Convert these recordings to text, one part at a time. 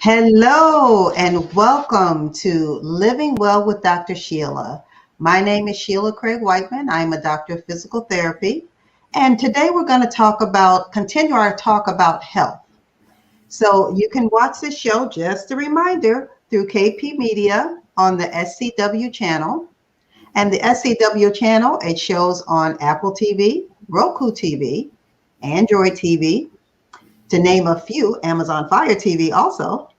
Hello and welcome to Living Well with Dr. Sheila. My name is Sheila Craig Whiteman. I'm a doctor of physical therapy. And today we're going to continue our talk about health. So you can watch this show, just a reminder, through KP Media on the SCW Channel. And the SCW Channel, it shows on Apple TV, Roku TV, Android TV, to name a few, Amazon Fire TV also.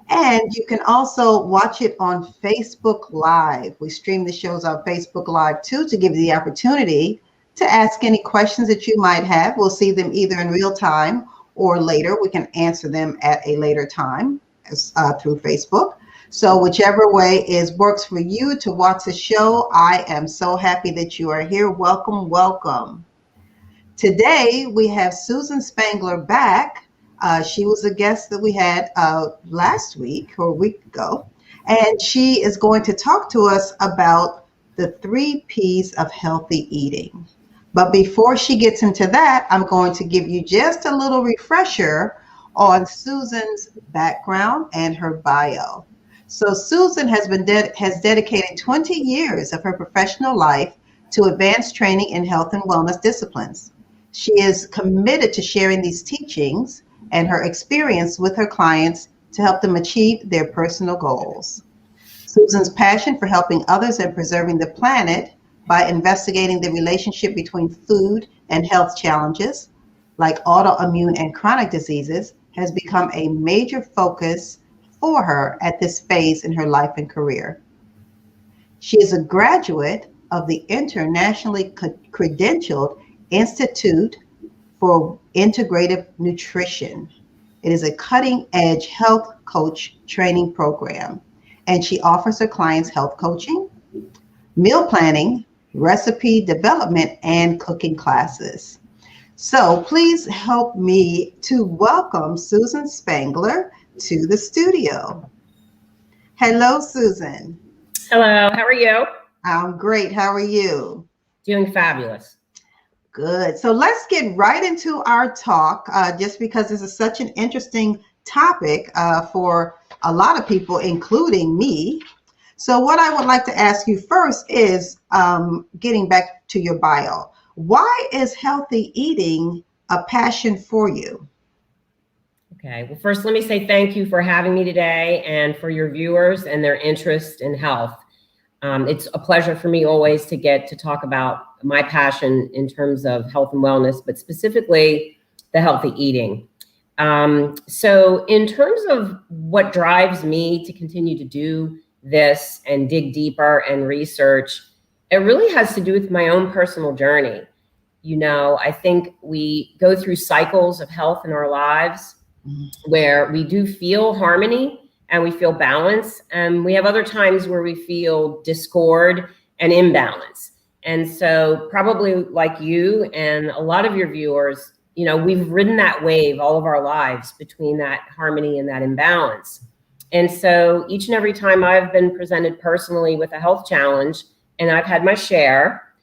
And you can also watch it on Facebook Live. We stream the shows on Facebook Live too, to give you the opportunity to ask any questions that you might have. We'll see them either in real time or later. We can answer them at a later time through Facebook. So whichever way works for you to watch the show, I am so happy that you are here. Welcome, welcome. Today we have Susan Spangler back. She was a guest that we had last week or a week ago, and she is going to talk to us about the 3 P's of healthy eating. But before she gets into that, I'm going to give you just a little refresher on Susan's background and her bio. So Susan has dedicated 20 years of her professional life to advanced training in health and wellness disciplines. She is committed to sharing these teachings and her experience with her clients to help them achieve their personal goals. Susan's passion for helping others and preserving the planet by investigating the relationship between food and health challenges like autoimmune and chronic diseases has become a major focus for her at this phase in her life and career. She is a graduate of the internationally credentialed Institute for Integrative Nutrition. It is a cutting-edge health coach training program, and she offers her clients health coaching, meal planning, recipe development, and cooking classes. So please help me to welcome Susan Spangler to the studio. Hello, Susan. Hello, how are you? I'm great. How are you? Doing fabulous. Good. So let's get right into our talk, just because this is such an interesting topic for a lot of people, including me. So what I would like to ask you first is, getting back to your bio, why is healthy eating a passion for you? Okay, well, first, let me say thank you for having me today and for your viewers and their interest in health. It's a pleasure for me always to get to talk about my passion in terms of health and wellness, but specifically the healthy eating. So in terms of what drives me to continue to do this and dig deeper and research, it really has to do with my own personal journey. You know, I think we go through cycles of health in our lives where we do feel harmony and we feel balance. And we have other times where we feel discord and imbalance. And so probably like you and a lot of your viewers, you know, we've ridden that wave all of our lives between that harmony and that imbalance. And so each and every time I've been presented personally with a health challenge and I've had my share,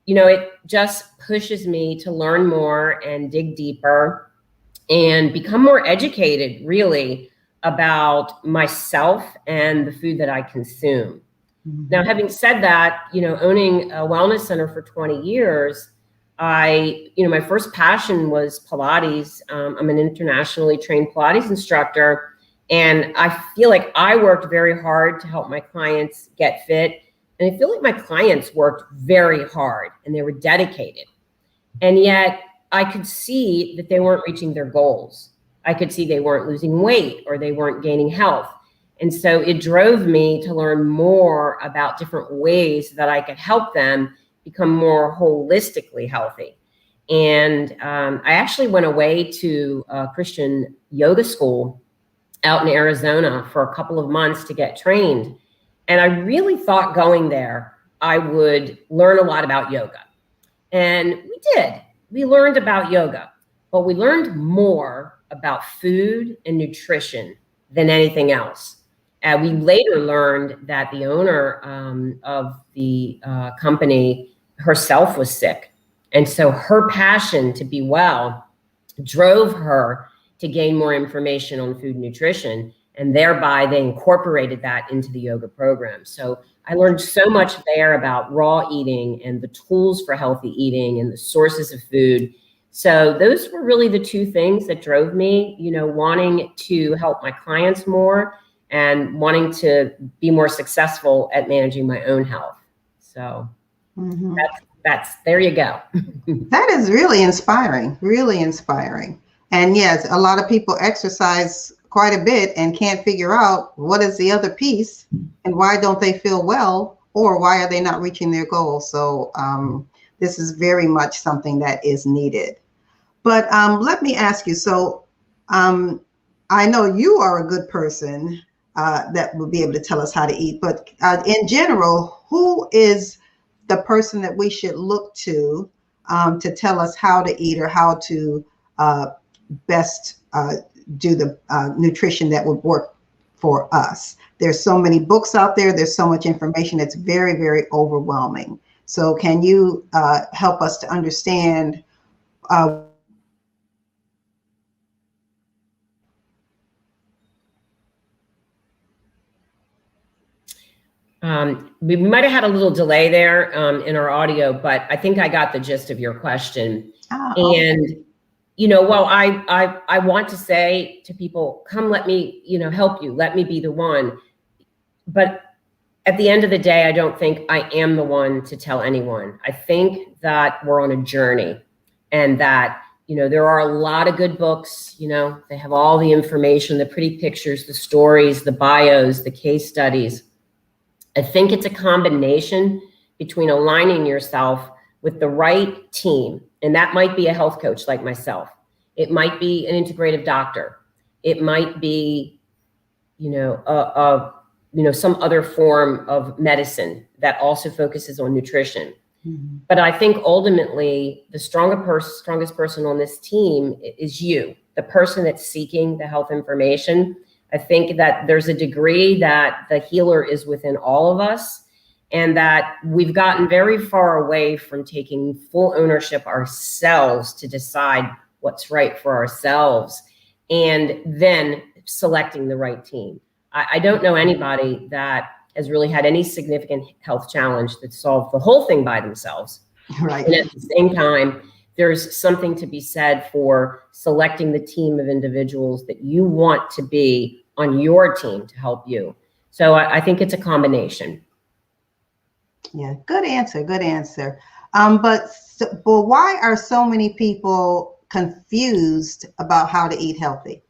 you know, it just pushes me to learn more and dig deeper and become more educated, really, about myself and the food that I consume. Mm-hmm. Now, having said that, you know, owning a wellness center for 20 years, my first passion was Pilates. I'm an internationally trained Pilates instructor, and I feel like I worked very hard to help my clients get fit. And I feel like my clients worked very hard and they were dedicated. And yet I could see that they weren't reaching their goals. I could see they weren't losing weight or they weren't gaining health. And so it drove me to learn more about different ways that I could help them become more holistically healthy. And I actually went away to a Christian yoga school out in Arizona for a couple of months to get trained. And I really thought going there, I would learn a lot about yoga. And we did. We learned about yoga, but we learned more about food and nutrition than anything else. We later learned that the owner of the company herself was sick. And so her passion to be well drove her to gain more information on food and nutrition. And thereby they incorporated that into the yoga program. So I learned so much there about raw eating and the tools for healthy eating and the sources of food. So those were really the two things that drove me, wanting to help my clients more and wanting to be more successful at managing my own health. So that's there you go. That is really inspiring, really inspiring. And yes, a lot of people exercise quite a bit and can't figure out what is the other piece and why don't they feel well, or why are they not reaching their goals. So this is very much something that is needed. But let me ask you, so I know you are a good person that will be able to tell us how to eat, but in general, who is the person that we should look to tell us how to eat, or how to best do the nutrition that would work for us? There's so many books out there. There's so much information. It's very, very overwhelming. So can you help us to understand we might have had a little delay there in our audio, but I think I got the gist of your question. And, well, I want to say to people, come, let me, help you. Let me be the one. But at the end of the day, I don't think I am the one to tell anyone. I think that we're on a journey, and that, there are a lot of good books, they have all the information, the pretty pictures, the stories, the bios, the case studies. I think it's a combination between aligning yourself with the right team. And that might be a health coach like myself. It might be an integrative doctor. It might be, some other form of medicine that also focuses on nutrition. But I think ultimately the strongest person on this team is you, the person that's seeking the health information. I think that there's a degree that the healer is within all of us, and that we've gotten very far away from taking full ownership ourselves to decide what's right for ourselves, and then selecting the right team. I don't know anybody that has really had any significant health challenge that solved the whole thing by themselves. Right. And at the same time, there's something to be said for selecting the team of individuals that you want to be on your team to help you. So I think it's a combination. Yeah, good answer, good answer. But why are so many people confused about how to eat healthy?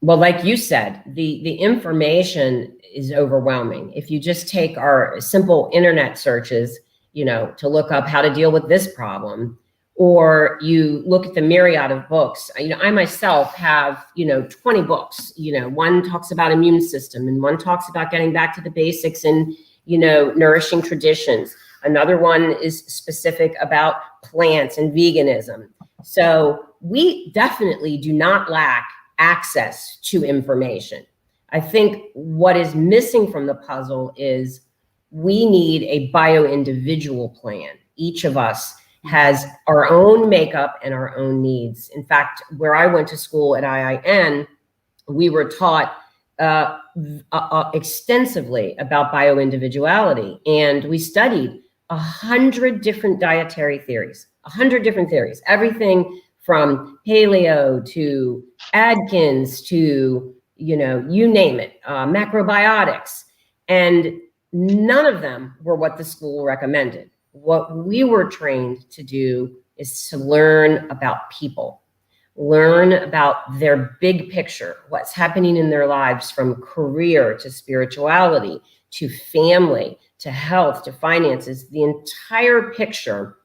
Well, like you said, the information is overwhelming. If you just take our simple internet searches, to look up how to deal with this problem, or you look at the myriad of books. I myself have, 20 books. One talks about immune system, and one talks about getting back to the basics and, nourishing traditions. Another one is specific about plants and veganism. So we definitely do not lack access to information. I think what is missing from the puzzle is we need a bio-individual plan. Each of us has our own makeup and our own needs. In fact, where I went to school at IIN, we were taught extensively about bio-individuality. And we studied 100 different dietary theories, 100 different theories, everything from paleo to Atkins to, you name it, macrobiotics. And none of them were what the school recommended. What we were trained to do is to learn about people, learn about their big picture, what's happening in their lives, from career to spirituality, to family, to health, to finances, the entire picture.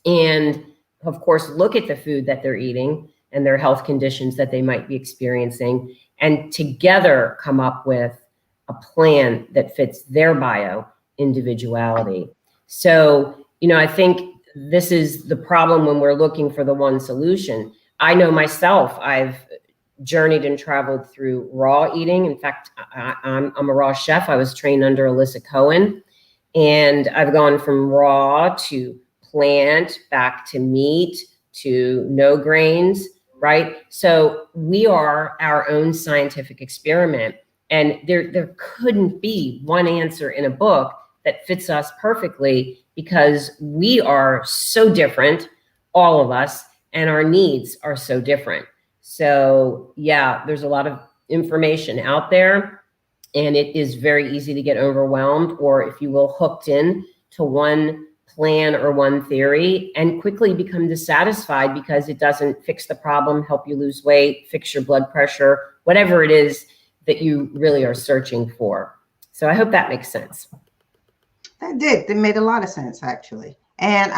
And of course, look at the food that they're eating and their health conditions that they might be experiencing, and together come up with a plan that fits their bio individuality. So, I think this is the problem when we're looking for the one solution. I know myself, I've journeyed and traveled through raw eating. In fact, I'm a raw chef. I was trained under Alyssa Cohen, and I've gone from raw to plant, back to meat, to no grains, right? So we are our own scientific experiment, and there couldn't be one answer in a book that fits us perfectly, because we are so different, all of us, and our needs are so different. So yeah, there's a lot of information out there, and it is very easy to get overwhelmed, or if you will, hooked in to one plan or one theory, and quickly become dissatisfied because it doesn't fix the problem, help you lose weight, fix your blood pressure, whatever it is that you really are searching for. So I hope that makes sense. That did. That made a lot of sense, actually. And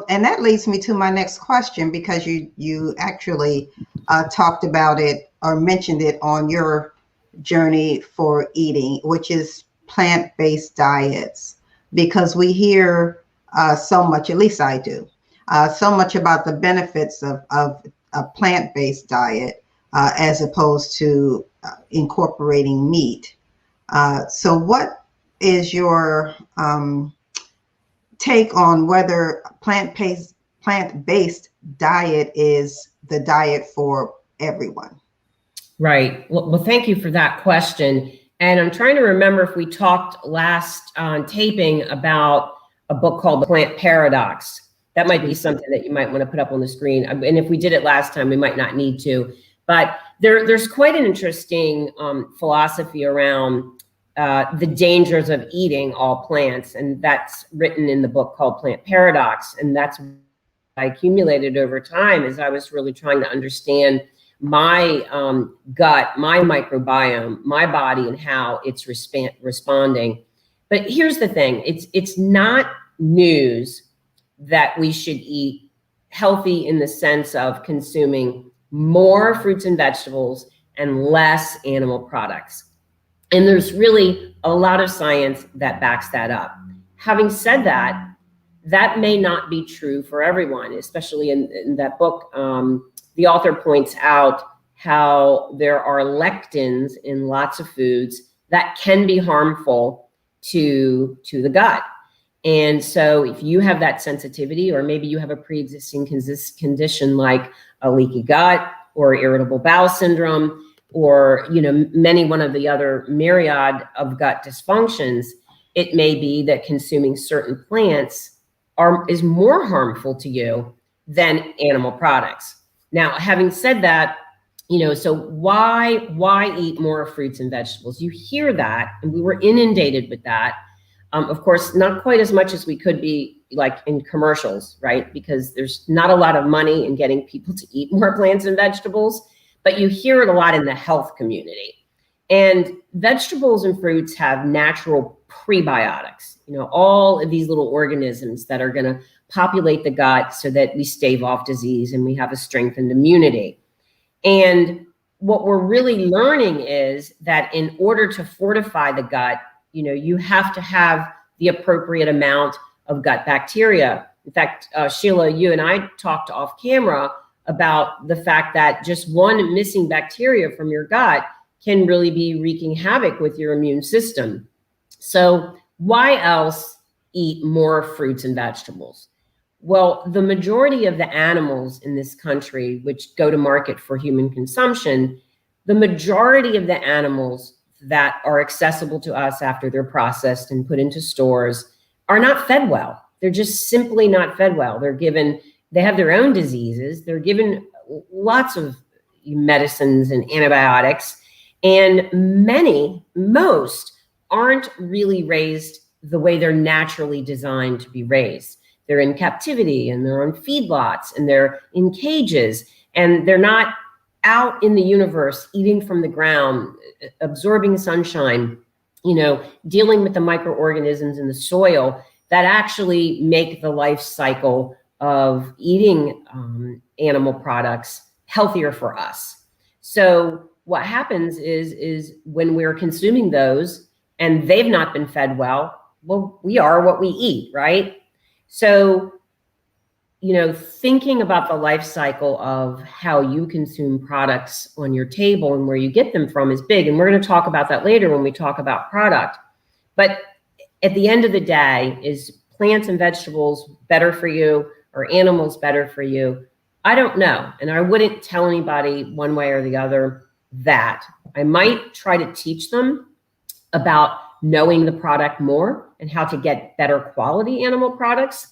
and that leads me to my next question, because you actually talked about it or mentioned it on your journey for eating, which is plant-based diets, because we hear so much, at least I do, so much about the benefits of a plant-based diet as opposed to incorporating meat. So what is your take on whether plant-based diet is the diet for everyone? Right. Well, thank you for that question. And I'm trying to remember if we talked last on taping about a book called The Plant Paradox. That might be something that you might want to put up on the screen. And if we did it last time, we might not need to. But there's quite an interesting philosophy around the dangers of eating all plants. And that's written in the book called Plant Paradox. And that's what I accumulated over time as I was really trying to understand my gut, my microbiome, my body, and how it's responding. But here's the thing, it's not news that we should eat healthy in the sense of consuming more fruits and vegetables and less animal products. And there's really a lot of science that backs that up. Having said that, that may not be true for everyone, especially in that book. The author points out how there are lectins in lots of foods that can be harmful to the gut. And so if you have that sensitivity, or maybe you have a pre-existing condition like a leaky gut or irritable bowel syndrome, or one of the other myriad of gut dysfunctions, it may be that consuming certain plants is more harmful to you than animal products. Now, having said that, so why eat more fruits and vegetables? You hear that, and we were inundated with that. Of course, not quite as much as we could be like in commercials, right? Because there's not a lot of money in getting people to eat more plants and vegetables, but you hear it a lot in the health community. And vegetables and fruits have natural prebiotics, all of these little organisms that are going to populate the gut so that we stave off disease and we have a strengthened immunity. And what we're really learning is that in order to fortify the gut, you have to have the appropriate amount of gut bacteria. In fact, Sheila, you and I talked off camera about the fact that just one missing bacteria from your gut can really be wreaking havoc with your immune system. So why else eat more fruits and vegetables? Well, the majority of the animals in this country, which go to market for human consumption, the majority of the animals that are accessible to us after they're processed and put into stores are not fed well. They're just simply not fed well. They have their own diseases. They're given lots of medicines and antibiotics, and most aren't really raised the way they're naturally designed to be raised. They're in captivity, and they're on feedlots, and they're in cages, and they're not out in the universe eating from the ground, absorbing sunshine, dealing with the microorganisms in the soil that actually make the life cycle of eating animal products healthier for us. So what happens is when we're consuming those and they've not been fed well, we are what we eat, right? So, thinking about the life cycle of how you consume products on your table and where you get them from is big. And we're going to talk about that later when we talk about product. But at the end of the day, is plants and vegetables better for you or animals better for you? I don't know. And I wouldn't tell anybody one way or the other that. I might try to teach them about knowing the product more and how to get better quality animal products,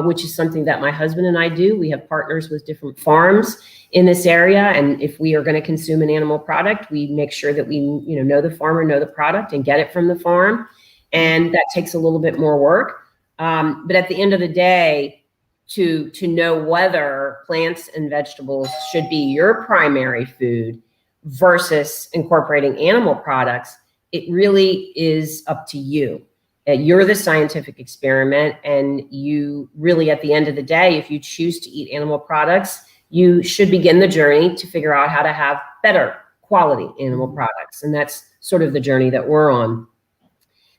which is something that my husband and I do. We have partners with different farms in this area. And if we are going to consume an animal product, we make sure that we know the farmer, know the product, and get it from the farm. And that takes a little bit more work. But at the end of the day, to know whether plants and vegetables should be your primary food versus incorporating animal products, it really is up to you. You're the scientific experiment, and you really, at the end of the day, if you choose to eat animal products, you should begin the journey to figure out how to have better quality animal products. And that's sort of the journey that we're on.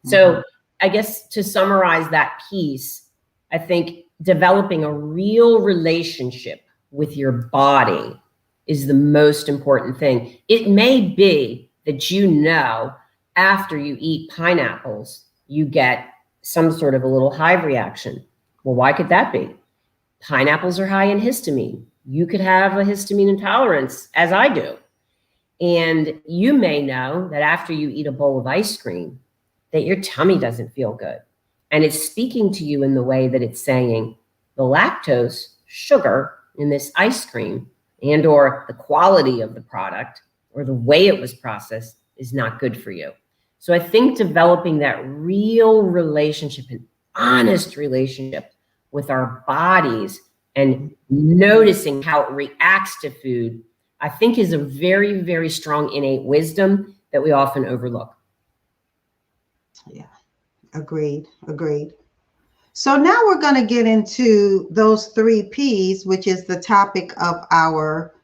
So I guess to summarize that piece, I think developing a real relationship with your body is the most important thing. It may be that after you eat pineapples, you get some sort of a little hive reaction. Well, why could that be? Pineapples are high in histamine. You could have a histamine intolerance, as I do. And you may know that after you eat a bowl of ice cream, that your tummy doesn't feel good. And it's speaking to you in the way that it's saying the lactose, sugar in this ice cream, and or the quality of the product or the way it was processed is not good for you. So I think developing that real relationship, an honest relationship with our bodies and noticing how it reacts to food, I think is a very, very strong innate wisdom that we often overlook. Yeah, agreed. So now we're going to get into those 3 P's, which is the topic of our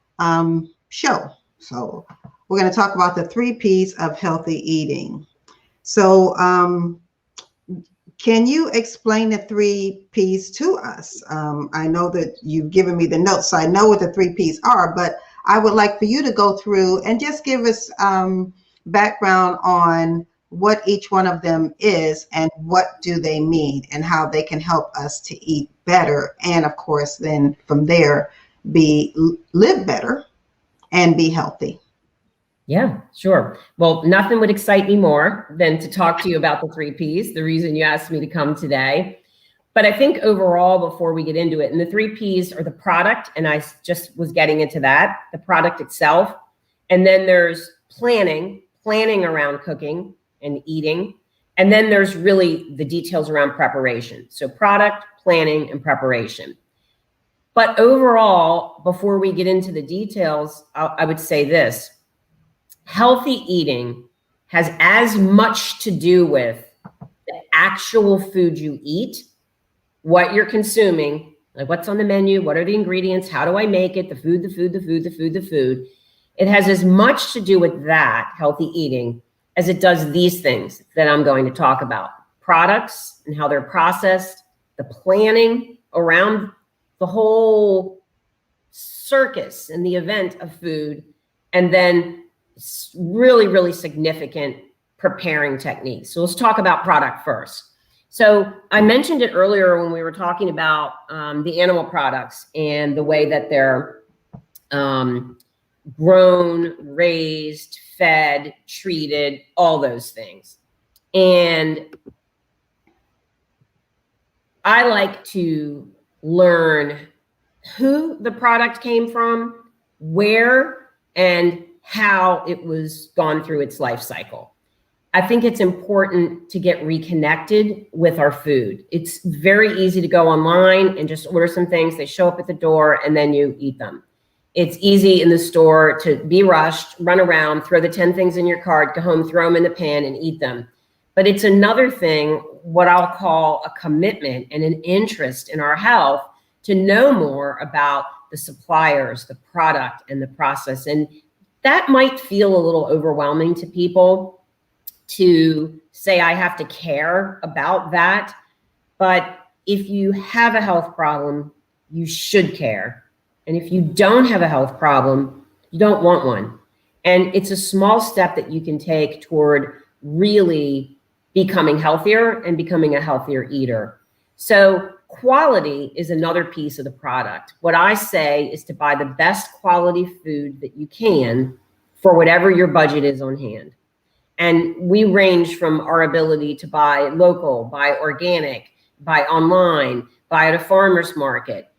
show. So we're going to talk about the 3 P's of healthy eating. So can you explain the 3 P's to us? I know that you've given me the notes, so I know what the 3 P's are, but I would like for you to go through and just give us background on what each one of them is and what do they mean and how they can help us to eat better. And of course, then from there, live better and be healthy. Yeah, sure. Well, nothing would excite me more than to talk to you about the 3 P's, the reason you asked me to come today. But I think overall, before we get into it, and the 3 P's are the product, and I just was getting into that, the product itself. And then there's planning around cooking and eating. And then there's really the details around preparation. So product, planning, and preparation. But overall, before we get into the details, I would say this. Healthy eating has as much to do with the actual food you eat, what you're consuming, like what's on the menu, what are the ingredients, how do I make it, the food. It has as much to do with that, healthy eating, as it does these things that I'm going to talk about. Products and how they're processed, the planning around the whole circus and the event of food, and then really, really significant preparing techniques. So let's talk about product first. So I mentioned it earlier when we were talking about the animal products and the way that they're grown, raised, fed, treated, all those things. And I like to learn who the product came from, where, and how it was gone through its life cycle. I think it's important to get reconnected with our food. It's very easy to go online and just order some things. They show up at the door and then you eat them. It's easy in the store to be rushed, run around, throw the 10 things in your cart, go home, throw them in the pan and eat them. But it's another thing, what I'll call a commitment and an interest in our health to know more about the suppliers, the product, and the process. And that might feel a little overwhelming to people to say, I have to care about that. But if you have a health problem, you should care. And if you don't have a health problem, you don't want one. And it's a small step that you can take toward really becoming healthier and becoming a healthier eater. So quality is another piece of the product. What I say is to buy the best quality food that you can for whatever your budget is on hand. And we range from our ability to buy local, buy organic, buy online, buy at a farmer's market,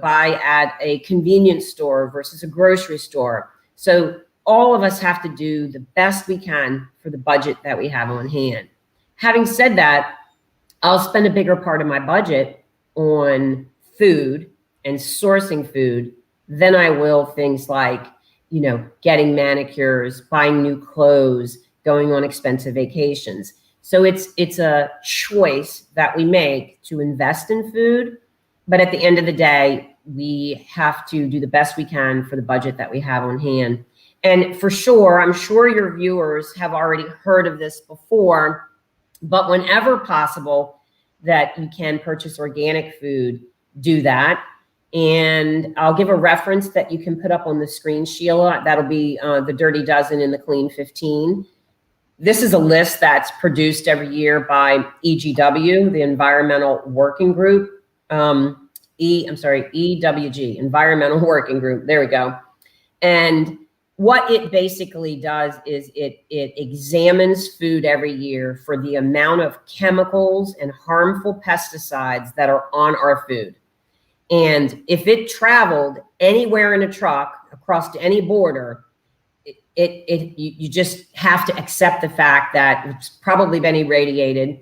buy at a convenience store versus a grocery store. So all of us have to do the best we can for the budget that we have on hand. Having said that, I'll spend a bigger part of my budget on food and sourcing food than I will things like, getting manicures, buying new clothes, going on expensive vacations. So it's a choice that we make to invest in food. But at the end of the day, we have to do the best we can for the budget that we have on hand. And for sure, I'm sure your viewers have already heard of this before, but whenever possible that you can purchase organic food, do that. And I'll give a reference that you can put up on the screen, Sheila. That'll be the Dirty Dozen and the Clean 15. This is a list that's produced every year by EGW, the Environmental Working Group. EWG, Environmental Working Group. There we go. And what it basically does is it examines food every year for the amount of chemicals and harmful pesticides that are on our food. And if it traveled anywhere in a truck across to any border, you just have to accept the fact that it's probably been irradiated.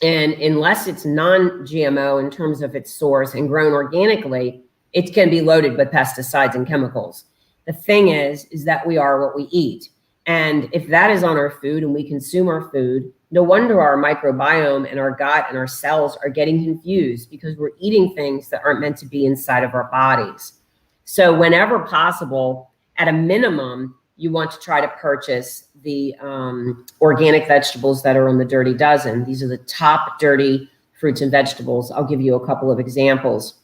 And unless it's non-GMO in terms of its source and grown organically, it can be loaded with pesticides and chemicals. The thing is that we are what we eat. And if that is on our food and we consume our food, no wonder our microbiome and our gut and our cells are getting confused because we're eating things that aren't meant to be inside of our bodies. So whenever possible, at a minimum, you want to try to purchase the organic vegetables that are on the Dirty Dozen. These are the top dirty fruits and vegetables. I'll give you a couple of examples.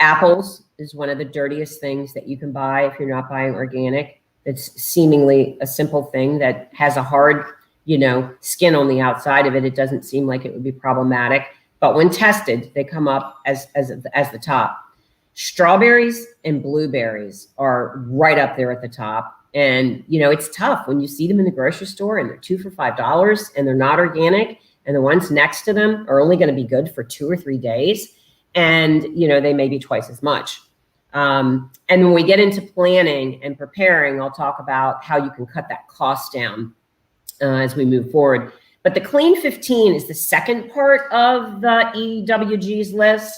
Apples is one of the dirtiest things that you can buy if you're not buying organic. It's seemingly a simple thing that has a hard, skin on the outside of it. It doesn't seem like it would be problematic, but when tested, they come up as the top. Strawberries and blueberries are right up there at the top. And, it's tough when you see them in the grocery store and they're 2 for $5 and they're not organic. And the ones next to them are only going to be good for 2 or 3 days. And, they may be twice as much. And when we get into planning and preparing, I'll talk about how you can cut that cost down as we move forward. But the Clean 15 is the second part of the EWG's list.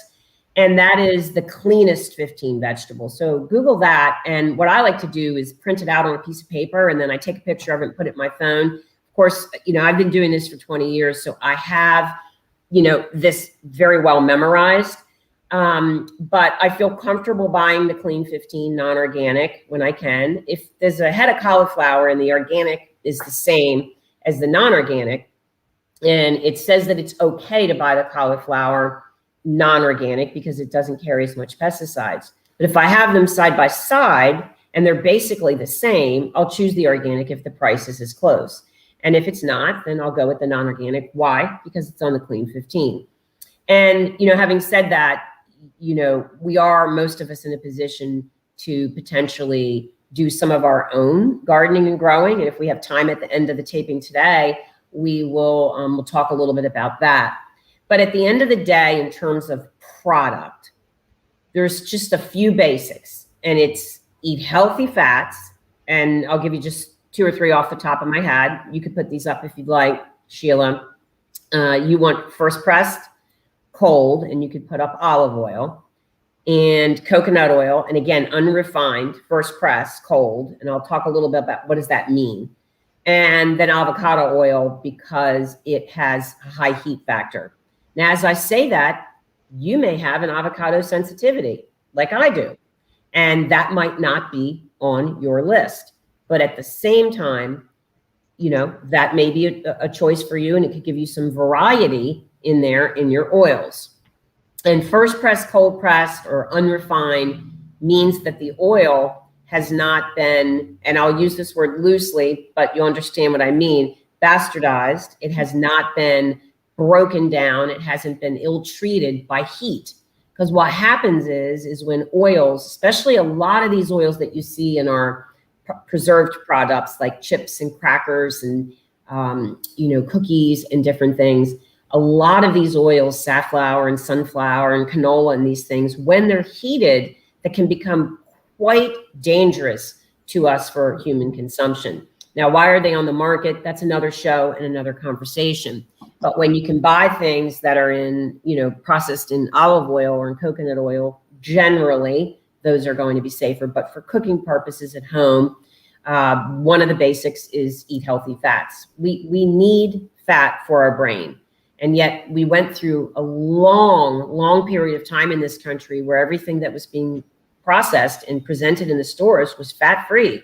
And that is the cleanest 15 vegetables. So Google that. And what I like to do is print it out on a piece of paper, and then I take a picture of it and put it in my phone. Of course, I've been doing this for 20 years, so I have, this very well memorized. But I feel comfortable buying the Clean 15 non-organic when I can. If there's a head of cauliflower and the organic is the same as the non-organic, and it says that it's okay to buy the cauliflower non-organic because it doesn't carry as much pesticides. But if I have them side by side and they're basically the same, I'll choose the organic if the price is as close. And if it's not, then I'll go with the non-organic. Why? Because it's on the Clean 15. And, having said that, we are, most of us, in a position to potentially do some of our own gardening and growing. And if we have time at the end of the taping today, we will we'll talk a little bit about that. But at the end of the day, in terms of product, there's just a few basics, and it's eat healthy fats. And I'll give you just 2 or 3 off the top of my head. You could put these up if you'd like, Sheila. You want first pressed, cold, and you could put up olive oil and coconut oil. And again, unrefined, first pressed, cold. And I'll talk a little bit about what does that mean. And then avocado oil, because it has a high heat factor. Now, as I say that, you may have an avocado sensitivity like I do, and that might not be on your list. But at the same time, that may be a choice for you, and it could give you some variety in there in your oils. And first pressed, cold pressed, or unrefined means that the oil has not been, and I'll use this word loosely, but you'll understand what I mean, bastardized. It has not been broken down. It hasn't been ill-treated by heat. Because what happens is when oils, especially a lot of these oils that you see in our preserved products like chips and crackers and cookies and different things, a lot of these oils, safflower and sunflower and canola and these things, when they're heated, that can become quite dangerous to us for human consumption. Now, why are they on the market? That's another show and another conversation. But when you can buy things that are processed in olive oil or in coconut oil, generally, those are going to be safer. But for cooking purposes at home, one of the basics is eat healthy fats. We need fat for our brain. And yet we went through a long period of time in this country where everything that was being processed and presented in the stores was fat-free.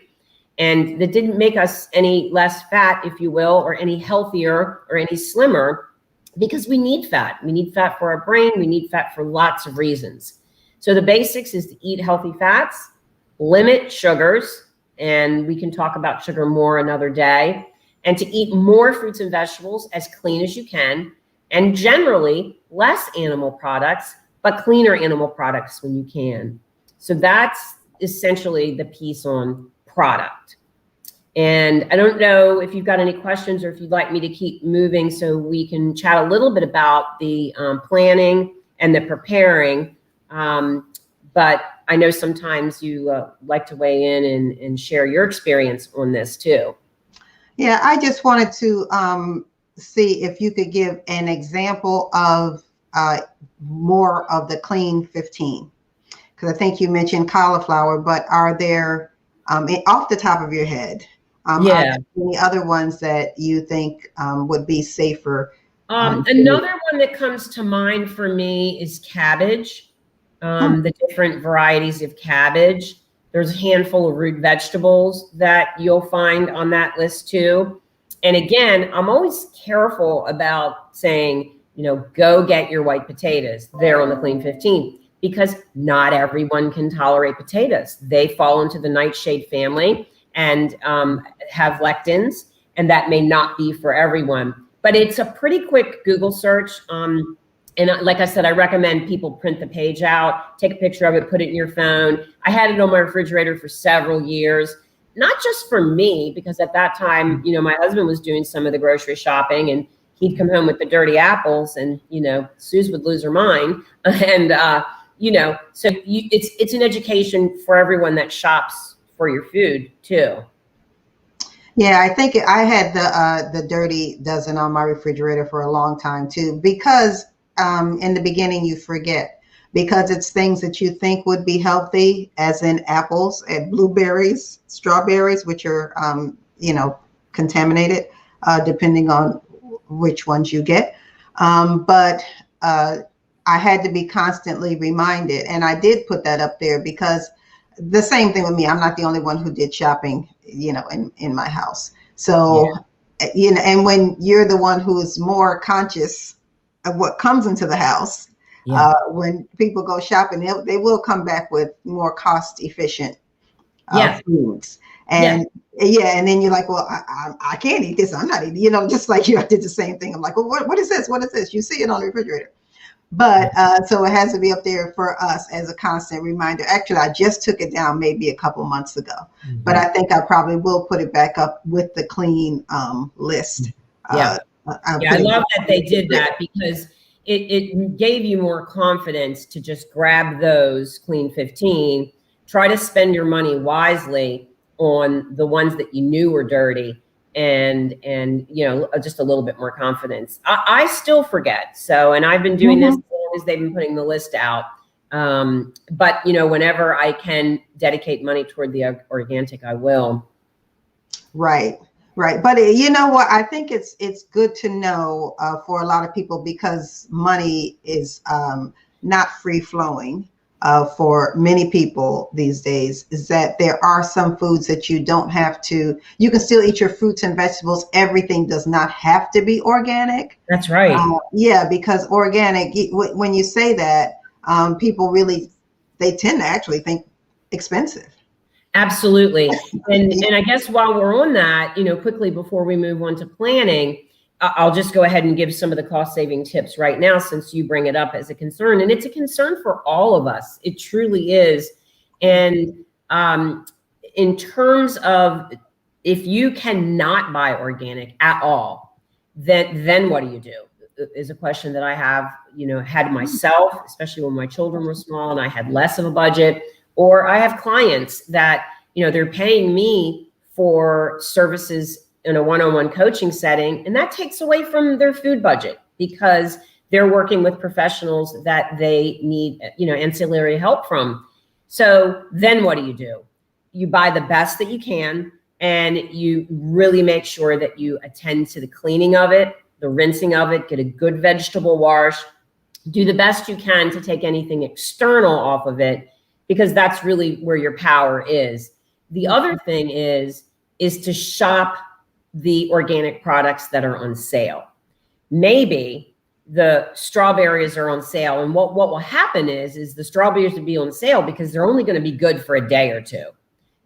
And that didn't make us any less fat, if you will, or any healthier or any slimmer, because we need fat. We need fat for our brain. We need fat for lots of reasons. So the basics is to eat healthy fats, limit sugars, and we can talk about sugar more another day, and to eat more fruits and vegetables as clean as you can, and generally less animal products, but cleaner animal products when you can. So that's essentially the piece on product. And I don't know if you've got any questions or if you'd like me to keep moving so we can chat a little bit about the planning and the preparing. But I know sometimes you like to weigh in and share your experience on this too. Yeah, I just wanted to see if you could give an example of more of the Clean 15. Because I think you mentioned cauliflower, but are there, off the top of your head, are there any other ones that you think would be safer? Another one that comes to mind for me is cabbage, the different varieties of cabbage. There's a handful of root vegetables that you'll find on that list too. And again, I'm always careful about saying, go get your white potatoes. They're on the Clean 15. Because not everyone can tolerate potatoes. They fall into the nightshade family and have lectins, and that may not be for everyone. But it's a pretty quick Google search. And like I said, I recommend people print the page out, take a picture of it, put it in your phone. I had it on my refrigerator for several years, not just for me, because at that time, my husband was doing some of the grocery shopping and he'd come home with the dirty apples and, Suze would lose her mind. And, so it's an education for everyone that shops for your food too. Yeah, I think I had the dirty dozen on my refrigerator for a long time too, because in the beginning you forget, because it's things that you think would be healthy, as in apples and blueberries, strawberries, which are contaminated depending on which ones you get. But I had to be constantly reminded, and I did put that up there because the same thing with me. I'm not the only one who did shopping, in my house. So, and when you're the one who is more conscious of what comes into the house, when people go shopping, they will come back with more cost efficient foods. And and then you're like, well, I can't eat this. I'm not eating, just like you, I did the same thing. I'm like, well, what is this? What is this? You see it on the refrigerator. But so it has to be up there for us as a constant reminder. Actually, I just took it down maybe a couple months ago, but I think I probably will put it back up with the clean list. I love that they did that, because it gave you more confidence to just grab those Clean 15, try to spend your money wisely on the ones that you knew were dirty, and just a little bit more confidence. I still forget. So, and I've been doing this as long as they've been putting the list out. But whenever I can dedicate money toward the organic, I will. Right. But you know what? I think it's good to know for a lot of people, because money is not free flowing. For many people these days, is that there are some foods that you don't have to, you can still eat your fruits and vegetables. Everything does not have to be organic. That's right. Because organic, when you say that, people really, they tend to actually think expensive. Absolutely. And I guess while we're on that, quickly before we move on to planning, I'll just go ahead and give some of the cost saving tips right now, since you bring it up as a concern. And it's a concern for all of us. It truly is. And in terms of, if you cannot buy organic at all, then what do you do? Is a question that I have, had myself, especially when my children were small and I had less of a budget. Or I have clients that, they're paying me for services in a one-on-one coaching setting, and that takes away from their food budget because they're working with professionals that they need, ancillary help from. So then what do? You buy the best that you can, and you really make sure that you attend to the cleaning of it, the rinsing of it, get a good vegetable wash, do the best you can to take anything external off of it, because that's really where your power is. The other thing is to shop the organic products that are on sale. Maybe the strawberries are on sale, and what will happen is the strawberries will be on sale because they're only going to be good for a day or two.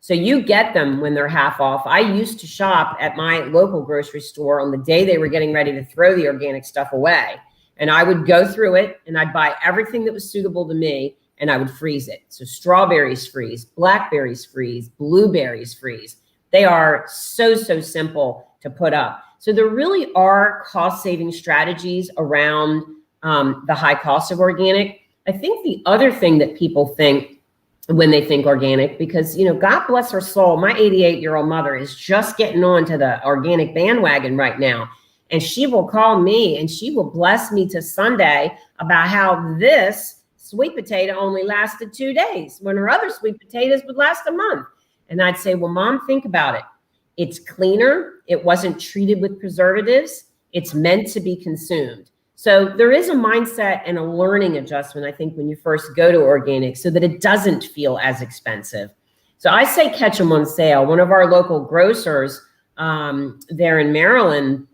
So you get them when they're half off. I used to shop at my local grocery store on the day they were getting ready to throw the organic stuff away. And I would go through it and I'd buy everything that was suitable to me, and I would freeze it. So strawberries freeze, blackberries freeze, blueberries freeze. They are so simple to put up. So there really are cost-saving strategies around the high cost of organic. I think the other thing that people think when they think organic, because, God bless her soul, my 88-year-old mother is just getting on to the organic bandwagon right now. And she will call me and she will bless me to Sunday about how this sweet potato only lasted 2 days when her other sweet potatoes would last a month. And I'd say, well, Mom, think about it. It's cleaner. It wasn't treated with preservatives. It's meant to be consumed. So there is a mindset and a learning adjustment, I think, when you first go to organic, so that it doesn't feel as expensive. So I say catch them on sale. One of our local grocers there in Maryland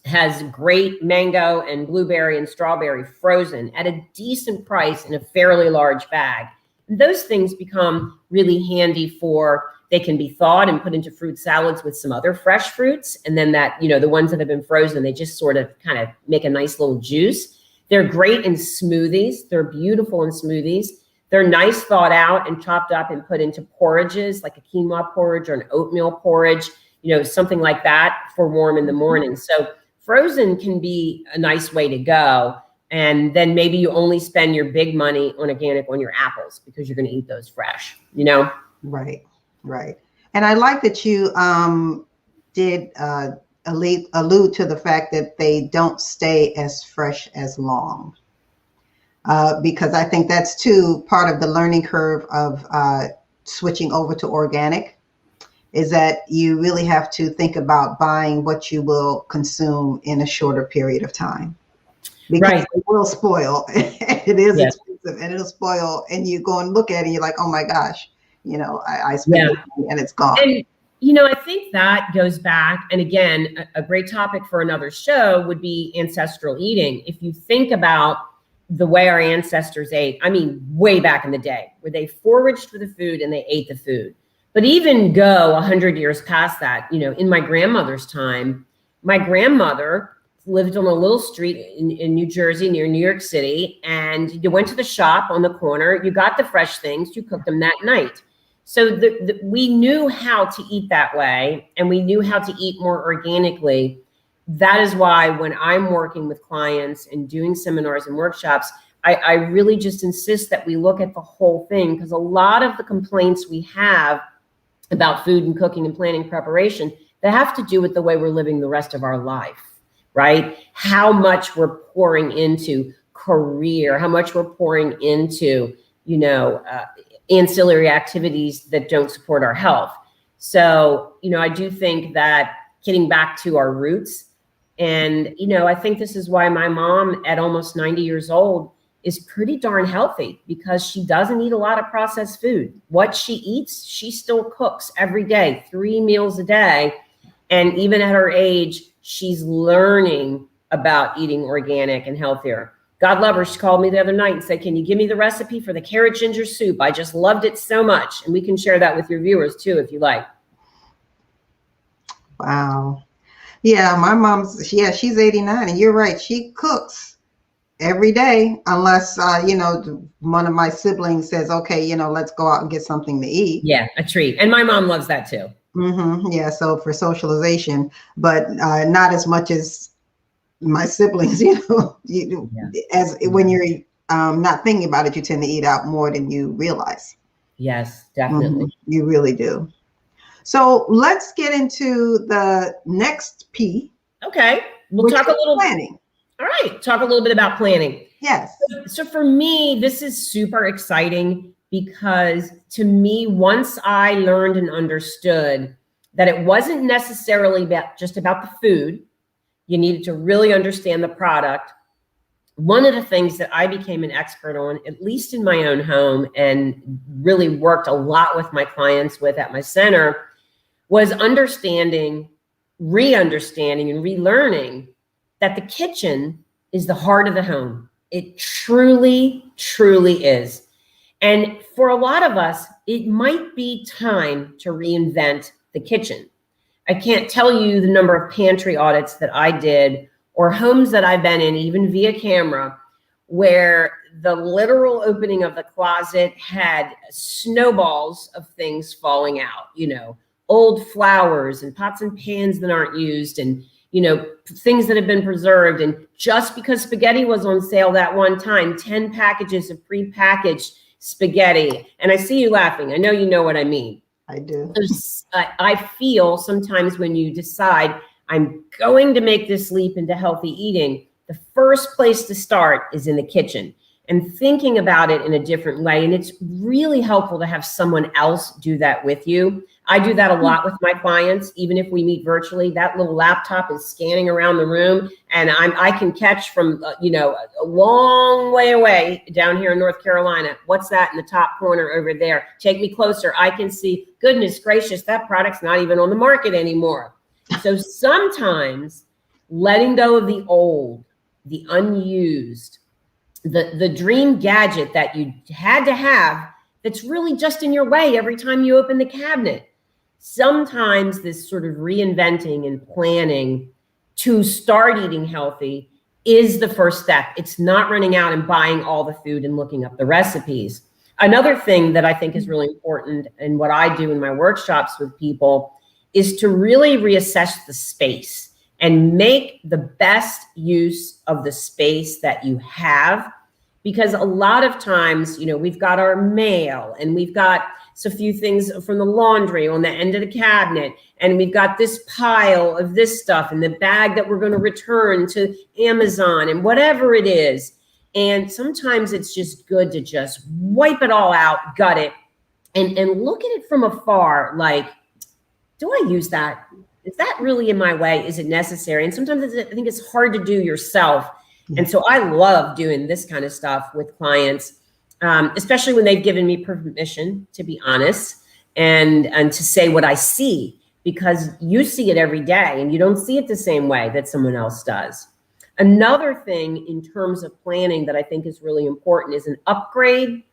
has great mango and blueberry and strawberry frozen at a decent price in a fairly large bag. And those things become really handy they can be thawed and put into fruit salads with some other fresh fruits. And then the ones that have been frozen, they just sort of kind of make a nice little juice. They're great in smoothies. They're beautiful in smoothies. They're nice thawed out and chopped up and put into porridges, like a quinoa porridge or an oatmeal porridge, something like that for warm in the morning. So frozen can be a nice way to go. And then maybe you only spend your big money on organic on your apples because you're going to eat those fresh, Right. And I like that you did allude to the fact that they don't stay as fresh as long, because I think that's too part of the learning curve of switching over to organic, is that you really have to think about buying what you will consume in a shorter period of time, because it will spoil. It is expensive and it'll spoil, and you go and look at it and you're like, oh my gosh, I spent money and it's gone. And, I think that goes back. And again, a great topic for another show would be ancestral eating. If you think about the way our ancestors ate, I mean, way back in the day, where they foraged for the food and they ate the food. But even go 100 years past that, in my grandmother's time, my grandmother lived on a little street in New Jersey near New York City. And you went to the shop on the corner, you got the fresh things, you cooked them that night. So we knew how to eat that way, and we knew how to eat more organically. That is why when I'm working with clients and doing seminars and workshops, I really just insist that we look at the whole thing, because a lot of the complaints we have about food and cooking and planning preparation, that have to do with the way we're living the rest of our life, right? How much we're pouring into career, how much we're pouring into, ancillary activities that don't support our health. So, I do think that getting back to our roots, and, I think this is why my mom at almost 90 years old is pretty darn healthy, because she doesn't eat a lot of processed food. What she eats, she still cooks every day, 3 meals a day. And even at her age, she's learning about eating organic and healthier. God love her. She called me the other night and said, can you give me the recipe for the carrot ginger soup? I just loved it so much. And we can share that with your viewers too, if you like. Wow. Yeah, my mom's, yeah, she's 89, and you're right. She cooks every day, unless, one of my siblings says, okay, let's go out and get something to eat. Yeah, a treat. And my mom loves that too. Yeah, so for socialization, but not as much as my siblings, Yeah. as when you're not thinking about it, you tend to eat out more than you realize. Yes, definitely. You really do. So let's get into the next P, Okay. We'll which talk a is little. planning. All right. Talk a little bit about planning. Yes. So for me, this is super exciting because to me, once I learned and understood that it wasn't necessarily just about the food, you needed to really understand the product. One of the things that I became an expert on, at least in my own home, and really worked a lot with my clients with at my center, was understanding, re-understanding, and relearning that the kitchen is the heart of the home. It truly, truly is. And for a lot of us, it might be time to reinvent the kitchen. I can't tell you the number of pantry audits that I did or homes that I've been in, even via camera, where the literal opening of the closet had snowballs of things falling out, old flowers and pots and pans that aren't used, and things that have been preserved. And just because spaghetti was on sale that one time, 10 packages of prepackaged spaghetti. And I see you laughing. I know you know what I mean. I do. I feel sometimes when you decide I'm going to make this leap into healthy eating, the first place to start is in the kitchen and thinking about it in a different way. And it's really helpful to have someone else do that with you. I do that a lot with my clients. Even if we meet virtually, that little laptop is scanning around the room, and I can catch from a long way away down here in North Carolina. What's that in the top corner over there? Take me closer. I can see, goodness gracious, that product's not even on the market anymore. So sometimes letting go of the old, the unused, the dream gadget that you had to have that's really just in your way every time you open the cabinet. Sometimes this sort of reinventing and planning to start eating healthy is the first step. It's not running out and buying all the food and looking up the recipes. Another thing that I think is really important, and what I do in my workshops with people, is to really reassess the space and make the best use of the space that you have. Because a lot of times, we've got our mail, and we've got a few things from the laundry on the end of the cabinet, and we've got this pile of this stuff in the bag that we're going to return to Amazon and whatever it is. And sometimes it's just good to just wipe it all out, gut it, and look at it from afar. Like, do I use that? Is that really in my way? Is it necessary? And sometimes I think it's hard to do yourself. And so I love doing this kind of stuff with clients, especially when they've given me permission to be honest and to say what I see, because you see it every day and you don't see it the same way that someone else does. Another thing in terms of planning that I think is really important is an upgrade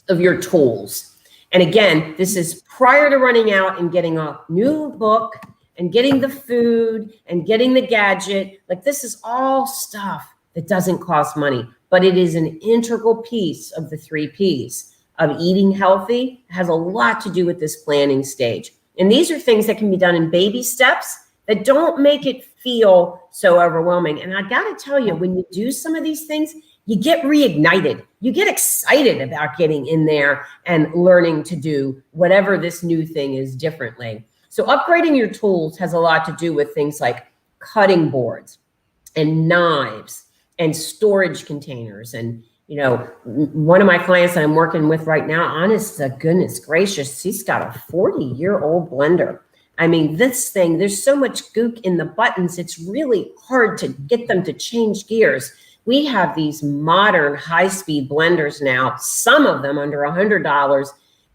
of your tools. And again, this is prior to running out and getting a new book and getting the food and getting the gadget. Like, this is all stuff that doesn't cost money, but it is an integral piece of the 3 Ps of eating healthy. It has a lot to do with this planning stage. And these are things that can be done in baby steps that don't make it feel so overwhelming. And I got to tell you, when you do some of these things, you get reignited. You get excited about getting in there and learning to do whatever this new thing is differently. So upgrading your tools has a lot to do with things like cutting boards and knives and storage containers. And, one of my clients that I'm working with right now, honest to goodness gracious, she's got a 40-year-old blender. I mean, this thing, there's so much gook in the buttons, it's really hard to get them to change gears. We have these modern high-speed blenders now, some of them under $100,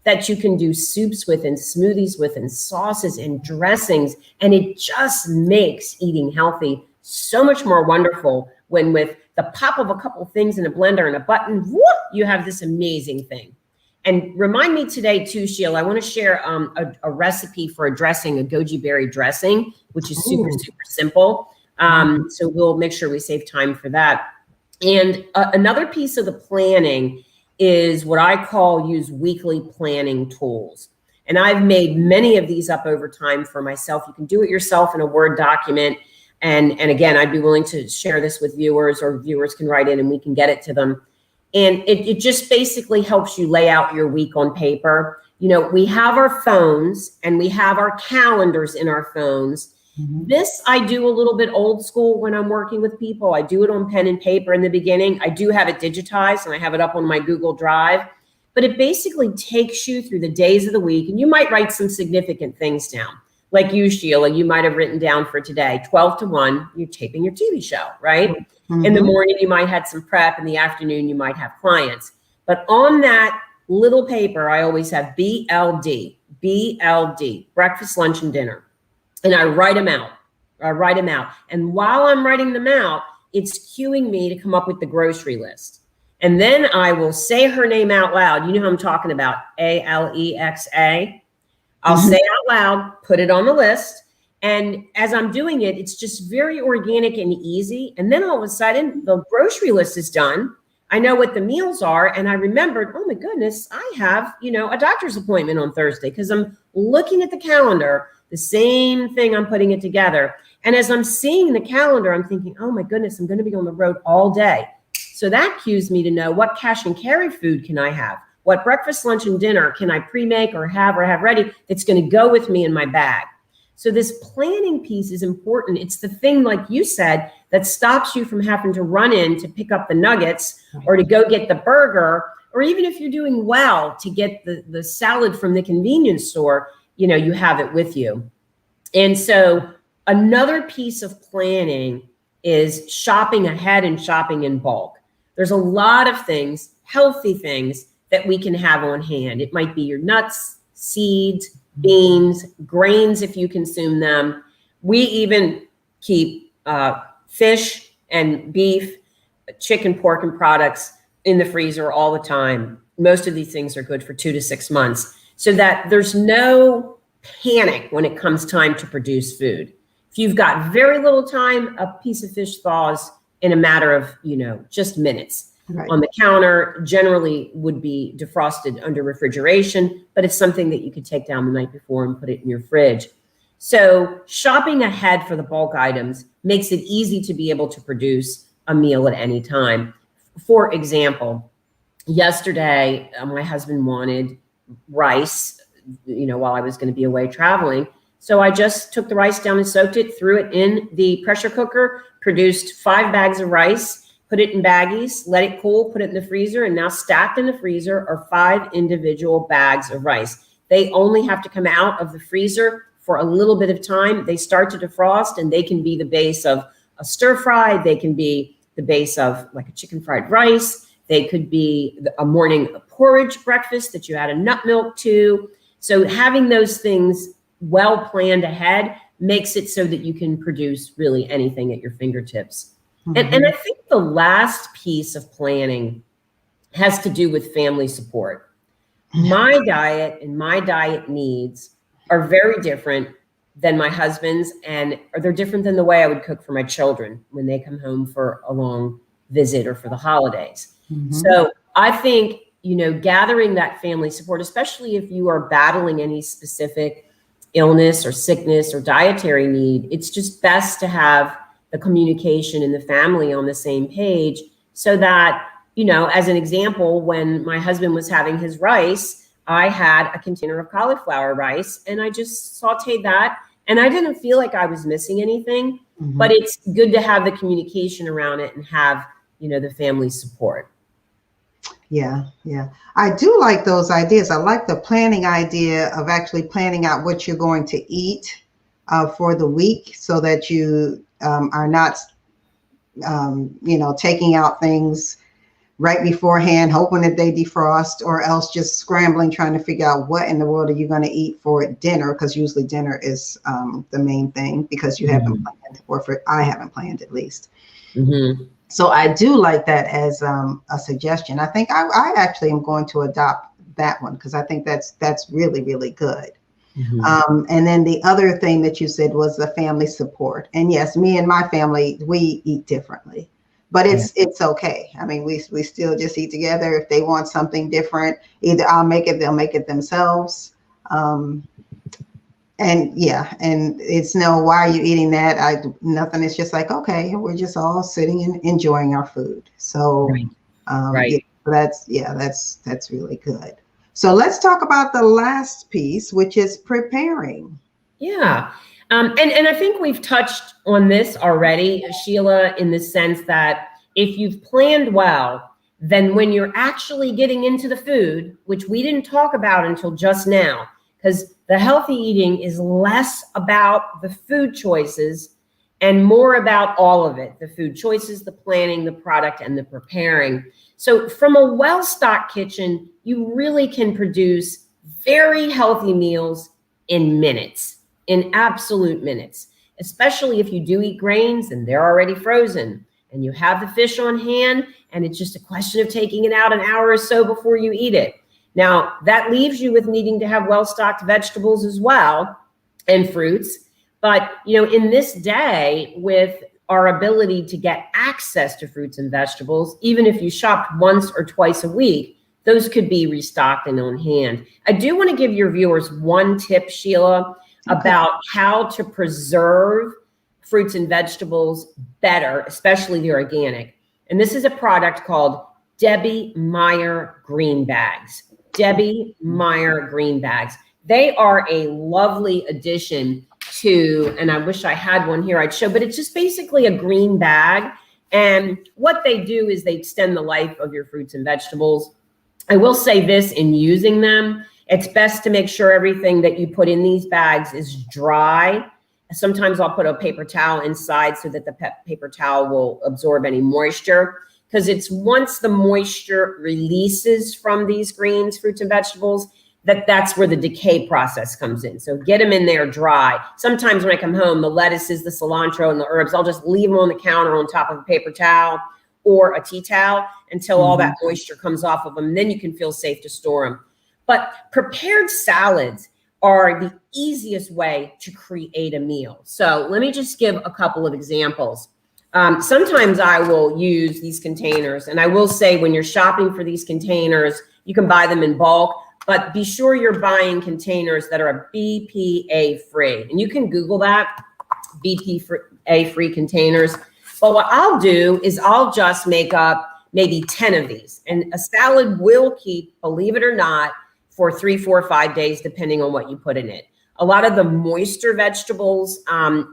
that you can do soups with and smoothies with and sauces and dressings. And it just makes eating healthy so much more wonderful when with the pop of a couple things in a blender and a button, whoop, you have this amazing thing. And remind me today too, Sheila, I want to share a recipe for a dressing, a goji berry dressing, which is super, Ooh. super simple. So we'll make sure we save time for that. And another piece of the planning is what I call use weekly planning tools. And I've made many of these up over time for myself. You can do it yourself in a Word document. And again, I'd be willing to share this with viewers, or viewers can write in and we can get it to them. And it just basically helps you lay out your week on paper. You know, we have our phones and we have our calendars in our phones. This I do a little bit old school when I'm working with people. I do it on pen and paper in the beginning. I do have it digitized and I have it up on my Google Drive, but it basically takes you through the days of the week, and you might write some significant things down. Like you, Sheila, you might have written down for today, 12 to 1, you're taping your TV show, right? In the morning, you might have some prep. In the afternoon, you might have clients. But on that little paper, I always have BLD, breakfast, lunch, and dinner. And I write them out. And while I'm writing them out, it's cueing me to come up with the grocery list. And then I will say her name out loud. You know who I'm talking about, Alexa. I'll say out loud, put it on the list. And as I'm doing it, it's just very organic and easy. And then all of a sudden, the grocery list is done. I know what the meals are. And I remembered, oh my goodness, I have, a doctor's appointment on Thursday, because I'm looking at the calendar, the same thing, I'm putting it together. And as I'm seeing the calendar, I'm thinking, oh my goodness, I'm going to be on the road all day. So that cues me to know what cash and carry food can I have? What breakfast, lunch, and dinner can I pre-make or have ready that's going to go with me in my bag? So this planning piece is important. It's the thing, like you said, that stops you from having to run in to pick up the nuggets or to go get the burger, or even if you're doing well to get the salad from the convenience store, you have it with you. And so another piece of planning is shopping ahead and shopping in bulk. There's a lot of things, healthy things, that we can have on hand. It might be your nuts, seeds, beans, grains if you consume them. We even keep fish and beef, chicken, pork, and products in the freezer all the time. Most of these things are good for 2 to 6 months, so that there's no panic when it comes time to produce food. If you've got very little time, a piece of fish thaws in a matter of, just minutes. Right. On the counter, generally would be defrosted under refrigeration, but it's something that you could take down the night before and put it in your fridge. So shopping ahead for the bulk items makes it easy to be able to produce a meal at any time. For example, yesterday, my husband wanted rice, while I was going to be away traveling. So I just took the rice down and soaked it, threw it in the pressure cooker, produced 5 bags of rice, put it in baggies, let it cool, put it in the freezer, and now stacked in the freezer are 5 individual bags of rice. They only have to come out of the freezer for a little bit of time. They start to defrost, and they can be the base of a stir fry. They can be the base of like a chicken fried rice. They could be a morning porridge breakfast that you add a nut milk to. So having those things well planned ahead makes it so that you can produce really anything at your fingertips. And I think the last piece of planning has to do with family support. My diet and my diet needs are very different than my husband's, and they're different than the way I would cook for my children when they come home for a long visit or for the holidays. So I think, gathering that family support, especially if you are battling any specific illness or sickness or dietary need, it's just best to have the communication in the family on the same page, so that, as an example, when my husband was having his rice, I had a container of cauliflower rice and I just sauteed that, and I didn't feel like I was missing anything, but it's good to have the communication around it and have, the family support. Yeah. I do like those ideas. I like the planning idea of actually planning out what you're going to eat for the week, so that you are not, taking out things right beforehand, hoping that they defrost, or else just scrambling, trying to figure out what in the world are you going to eat for dinner, because usually dinner is the main thing, because you haven't planned, or I haven't planned at least. So I do like that as a suggestion. I think I actually am going to adopt that one because I think that's really, really good. Mhm. And then the other thing that you said was the family support. And yes, me and my family, we eat differently, but Yeah. it's okay. I mean, we still just eat together. If they want something different, either I'll make it, they'll make it themselves. Um, and yeah, and it's no, why are you eating that? Nothing. It's just like, okay, we're just all sitting and enjoying our food. So Right. yeah, Right. that's really good. So let's talk about the last piece, which is preparing. Yeah. And I think we've touched on this already, Sheila, in the sense that if you've planned well, then when you're actually getting into the food, which we didn't talk about until just now, because the healthy eating is less about the food choices and more about all of it, the food choices, the planning, the product, and the preparing. So from a well-stocked kitchen, you really can produce very healthy meals in minutes, in absolute minutes, especially if you do eat grains and they're already frozen and you have the fish on hand and it's just a question of taking it out an hour or so before you eat it. Now, that leaves you with needing to have well-stocked vegetables as well and fruits. But, in this day, with our ability to get access to fruits and vegetables, even if you shopped once or twice a week, those could be restocked and on hand. I do want to give your viewers one tip, Sheila, Okay. about how to preserve fruits and vegetables better, especially the organic. And this is a product called Debbie Meyer Green Bags. Debbie Meyer Green Bags. They are a lovely addition to, and I wish I had one here I'd show, but it's just basically a green bag. And what they do is they extend the life of your fruits and vegetables. I will say this, in using them, it's best to make sure everything that you put in these bags is dry. Sometimes I'll put a paper towel inside so that the paper towel will absorb any moisture, because it's once the moisture releases from these greens, fruits and vegetables, that's where the decay process comes in. So get them in there dry. Sometimes when I come home, the lettuces, the cilantro, and the herbs, I'll just leave them on the counter on top of a paper towel or a tea towel until all that moisture comes off of them. Then you can feel safe to store them. But prepared salads are the easiest way to create a meal. So let me just give a couple of examples. Sometimes I will use these containers, and I will say when you're shopping for these containers, you can buy them in bulk, but be sure you're buying containers that are BPA free. And you can Google that, BPA free containers. But what I'll do is I'll just make up maybe 10 of these. And a salad will keep, believe it or not, for 3, 4, 5 days, depending on what you put in it. A lot of the moister vegetables,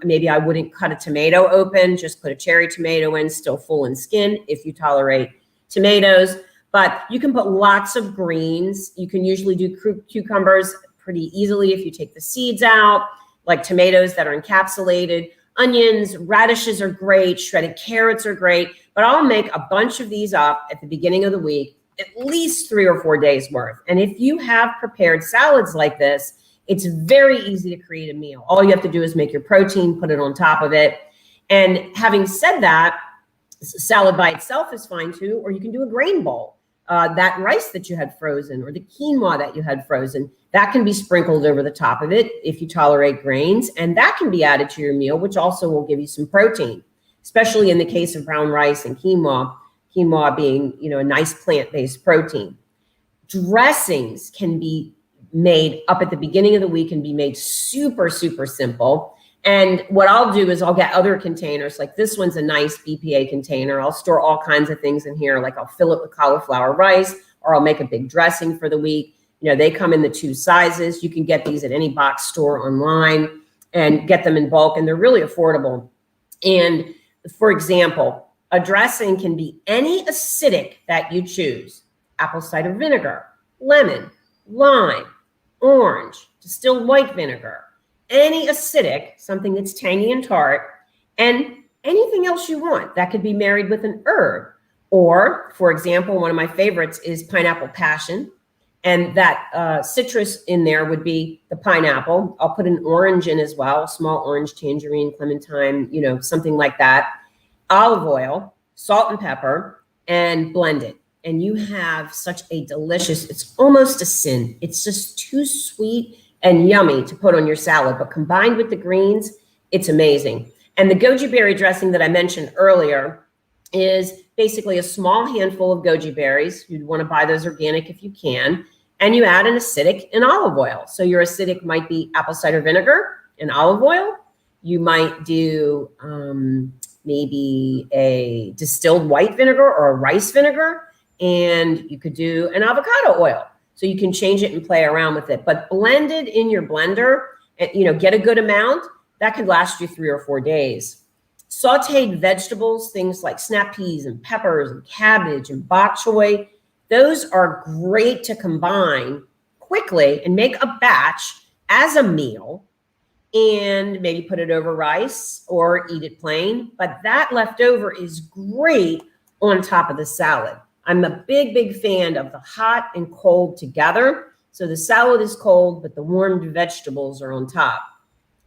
maybe I wouldn't cut a tomato open, just put a cherry tomato in, still full in skin if you tolerate tomatoes. But you can put lots of greens. You can usually do cucumbers pretty easily if you take the seeds out, like tomatoes that are encapsulated. Onions, radishes are great, shredded carrots are great, but I'll make a bunch of these up at the beginning of the week, at least 3 or 4 days worth. And if you have prepared salads like this, it's very easy to create a meal. All you have to do is make your protein, put it on top of it. And having said that, salad by itself is fine too, or you can do a grain bowl. That rice that you had frozen or the quinoa that you had frozen, that can be sprinkled over the top of it if you tolerate grains, and that can be added to your meal, which also will give you some protein, especially in the case of brown rice and quinoa being, a nice plant-based protein. Dressings can be made up at the beginning of the week and be made super, super simple. And what I'll do is I'll get other containers, like this one's a nice BPA container. I'll store all kinds of things in here, like I'll fill it with cauliflower rice, or I'll make a big dressing for the week. They come in the 2 sizes. You can get these at any box store online and get them in bulk, and they're really affordable. And for example, a dressing can be any acidic that you choose: apple cider vinegar, lemon, lime, orange, distilled white vinegar, any acidic, something that's tangy and tart, and anything else you want. That could be married with an herb. Or, for example, one of my favorites is pineapple passion. And that citrus in there would be the pineapple. I'll put an orange in as well, small orange, tangerine, clementine, something like that. Olive oil, salt and pepper, and blend it. and you have such a delicious, it's almost a sin. It's just too sweet and yummy to put on your salad, but combined with the greens, it's amazing. And the goji berry dressing that I mentioned earlier is basically a small handful of goji berries. You'd want to buy those organic if you can. And you add an acidic and olive oil. So your acidic might be apple cider vinegar and olive oil. You might do maybe a distilled white vinegar or a rice vinegar. And you could do an avocado oil. So you can change it and play around with it. But blend it in your blender and, you know, get a good amount. That could last you 3 or 4 days. Sauteed vegetables, things like snap peas and peppers and cabbage and bok choy, those are great to combine quickly and make a batch as a meal and maybe put it over rice or eat it plain. But that leftover is great on top of the salad. I'm a big, big fan of the hot and cold together. So the salad is cold, but the warmed vegetables are on top.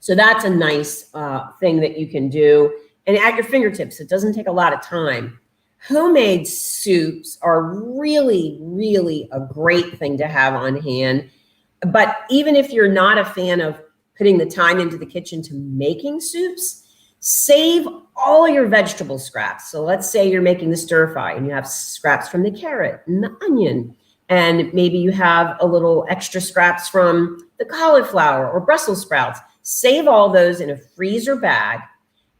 So that's a nice thing that you can do. And at your fingertips, it doesn't take a lot of time. Homemade soups are really, really a great thing to have on hand. But even if you're not a fan of putting the time into the kitchen to making soups, save all your vegetable scraps. So let's say you're making the stir fry and you have scraps from the carrot and the onion, and maybe you have a little extra scraps from the cauliflower or Brussels sprouts. Save all those in a freezer bag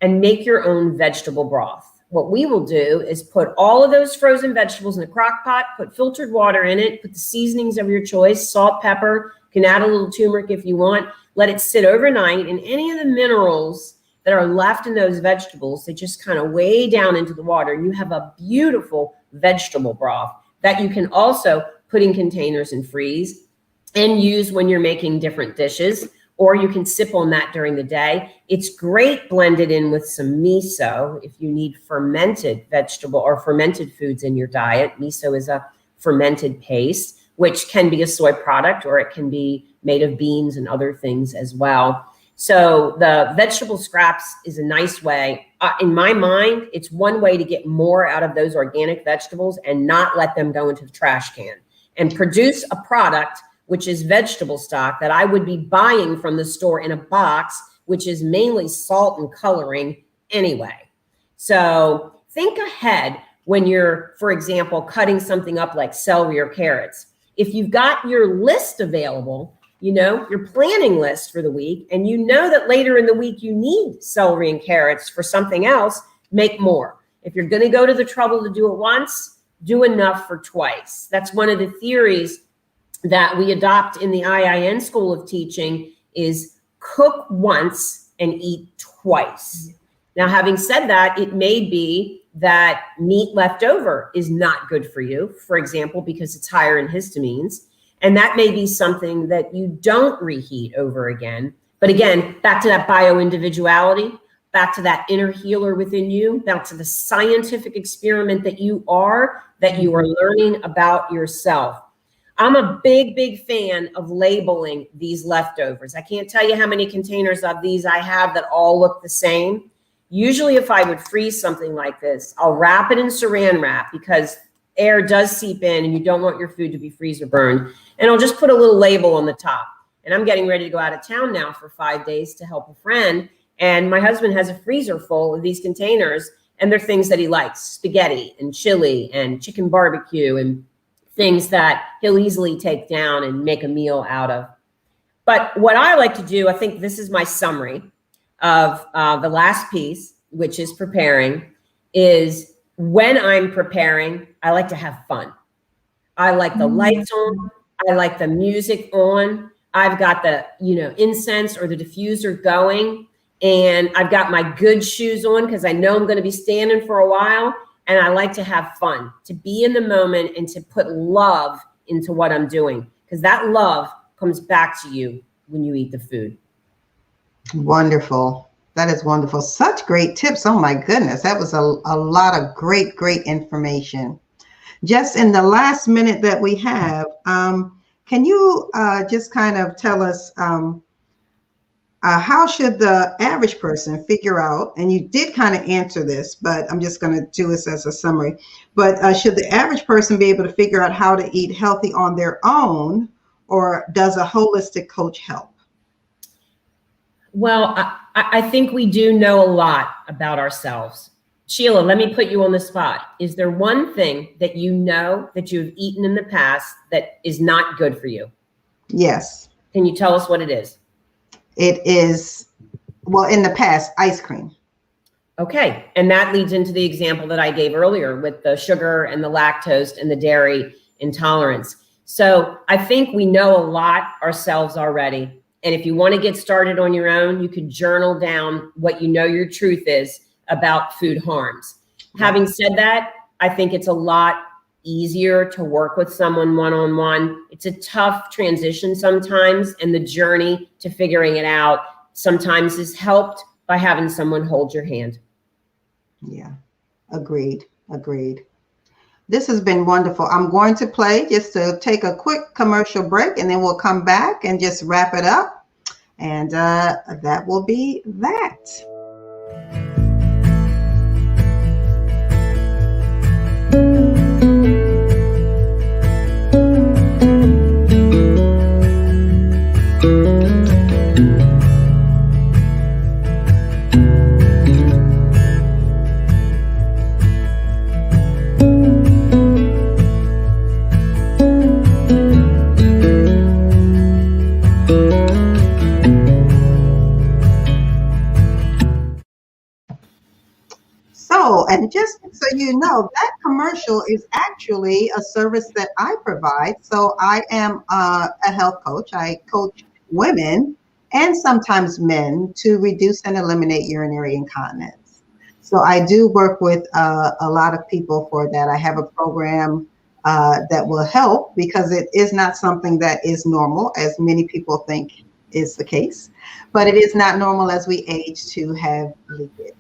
and make your own vegetable broth. What we will do is put all of those frozen vegetables in a crock pot, put filtered water in it, put the seasonings of your choice, salt, pepper, you can add a little turmeric if you want, let it sit overnight, and any of the minerals that are left in those vegetables, they just kind of weigh down into the water. You have a beautiful vegetable broth that you can also put in containers and freeze and use when you're making different dishes, or you can sip on that during the day. It's great blended in with some miso if you need fermented vegetable or fermented foods in your diet. Miso is a fermented paste, which can be a soy product or it can be made of beans and other things as well. So the vegetable scraps is a nice way. In my mind, it's one way to get more out of those organic vegetables and not let them go into the trash can and produce a product which is vegetable stock that I would be buying from the store in a box, which is mainly salt and coloring anyway. So think ahead when you're, for example, cutting something up like celery or carrots. If you've got your list available, you know, your planning list for the week, and you know that later in the week you need celery and carrots for something else, make more. If you're going to go to the trouble to do it once, do enough for twice. That's one of the theories that we adopt in the IIN School of Teaching is cook once and eat twice. Now, having said that, it may be that meat left over is not good for you, for example, because it's higher in histamines. And that may be something that you don't reheat over again. But again, back to that bio-individuality, back to that inner healer within you, back to the scientific experiment that you are learning about yourself. I'm a big, big fan of labeling these leftovers. I can't tell you how many containers of these I have that all look the same. Usually if I would freeze something like this, I'll wrap it in saran wrap because air does seep in and you don't want your food to be freezer burned. And I'll just put a little label on the top. And I'm getting ready to go out of town now for 5 days to help a friend. And my husband has a freezer full of these containers, and they're things that he likes: spaghetti and chili and chicken barbecue and things that he'll easily take down and make a meal out of. But what I like to do, I think this is my summary of the last piece, which is preparing, is when I'm preparing, I like to have fun. I like the lights on. I like the music on. I've got the, incense or the diffuser going, and I've got my good shoes on because I know I'm going to be standing for a while. And I like to have fun, to be in the moment and to put love into what I'm doing, because that love comes back to you when you eat the food. Wonderful. That is wonderful. Such great tips. Oh my goodness. That was a lot of great information. Just in the last minute that we have, can you just kind of tell us how should the average person figure out, and you did kind of answer this, but I'm just going to do this as a summary, but should the average person be able to figure out how to eat healthy on their own, or does a holistic coach help? Well, I think we do know a lot about ourselves. Sheila, let me put you on the spot. Is there one thing that you know that you've eaten in the past that is not good for you? Yes. Can you tell us what it is? It is, well, in the past, ice cream. Okay, and that leads into the example that I gave earlier with the sugar and the lactose and the dairy intolerance. So I think we know a lot ourselves already. And if you want to get started on your own, you can journal down what you know your truth is about food harms. Right. Having said that, I think it's a lot easier to work with someone one-on-one. It's a tough transition sometimes, and the journey to figuring it out sometimes is helped by having someone hold your hand. Yeah, agreed. This has been wonderful. I'm going to play just to take a quick commercial break, and then we'll come back and just wrap it up. And that will be that. And just so you know, that commercial is actually a service that I provide. So I am a health coach. I coach women and sometimes men to reduce and eliminate urinary incontinence. So I do work with a lot of people for that. I have a program that will help, because it is not something that is normal, as many people think is the case, but it is not normal as we age to have leakage.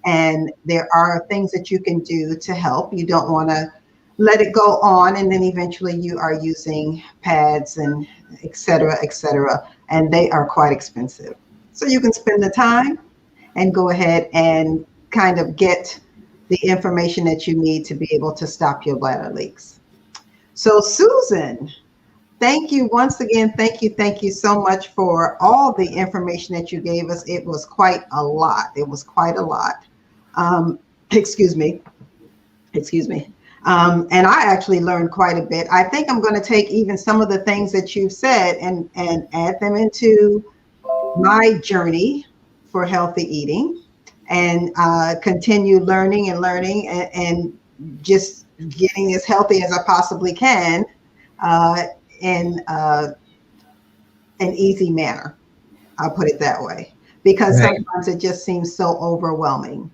And there are things that you can do to help. You don't want to let it go on, and then eventually you are using pads and et cetera, and they are quite expensive. So you can spend the time and go ahead and kind of get the information that you need to be able to stop your bladder leaks. So Susan, thank you once again. Thank you so much for all the information that you gave us. It was quite a lot. Excuse me. And I actually learned quite a bit. I think I'm going to take even some of the things that you've said and add them into my journey for healthy eating, and continue learning and just getting as healthy as I possibly can in an easy manner. I'll put it that way, because right. Sometimes it just seems so overwhelming.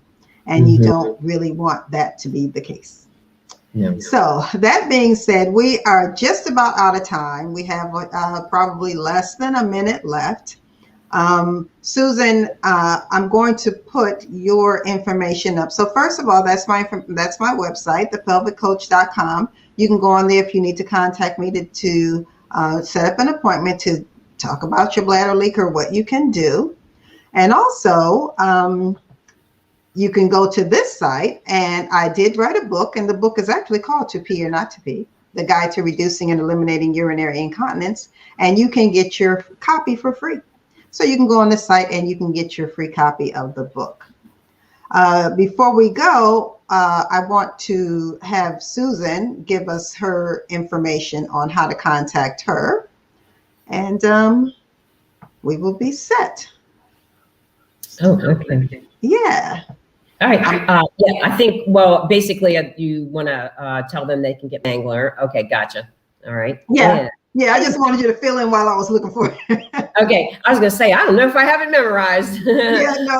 And you don't really want that to be the case. Yeah. So that being said, we are just about out of time. We have probably less than a minute left. Susan, I'm going to put your information up. So first of all, that's my website, thepelviccoach.com. You can go on there if you need to contact me to set up an appointment to talk about your bladder leak or what you can do. And also, you can go to this site, and I did write a book, and the book is actually called To Pee or Not to Pee, The Guide to Reducing and Eliminating Urinary Incontinence, and you can get your copy for free. So you can go on this site and you can get your free copy of the book. Before we go, I want to have Susan give us her information on how to contact her, and we will be set. Oh, okay. Yeah. All right. Yeah, I think, well, basically you want to tell them they can get Mangler. Okay, gotcha. All right. Yeah. I just wanted you to fill in while I was looking for it. Okay. I was going to say, I don't know if I have it memorized. Yeah, no.